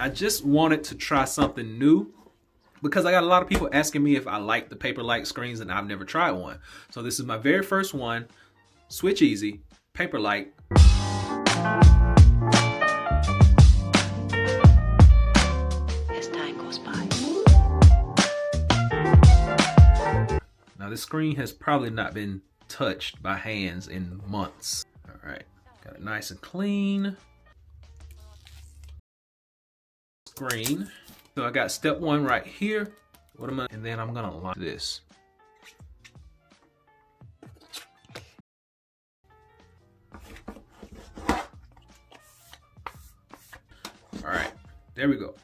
I just wanted to try something new because I got a lot of people asking me if I like the PaperLike screens, and I've never tried one. So this is my very first one, SwitchEasy, PaperLike. As time goes by. Now this screen has probably not been touched by hands in months. All right, got it nice and clean. Screen. So I got step one right here. And then I'm gonna line this. All right, there we go.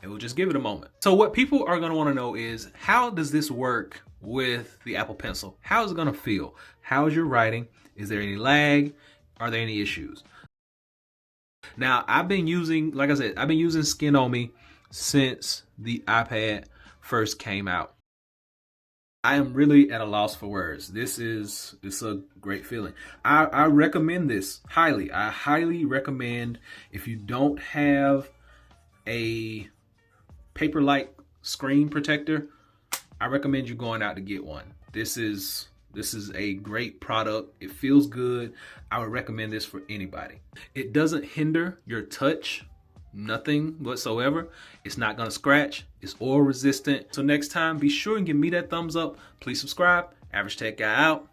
And we'll just give it a moment. So what people are gonna wanna know is, how does this work with the Apple Pencil? How is it gonna feel? How is your writing? Is there any lag? Are there any issues? Now, I've been using, like I said, I've been using Skin on Me since the iPad first came out. I am really at a loss for words. It's a great feeling. I recommend this highly. I highly recommend, if you don't have a PaperLike screen protector, I recommend you going out to get one. This is a great product. It feels good. I would recommend this for anybody. It doesn't hinder your touch, nothing whatsoever. It's not gonna scratch. It's oil resistant. So next time, be sure and give me that thumbs up. Please subscribe. Average Tech Guy out.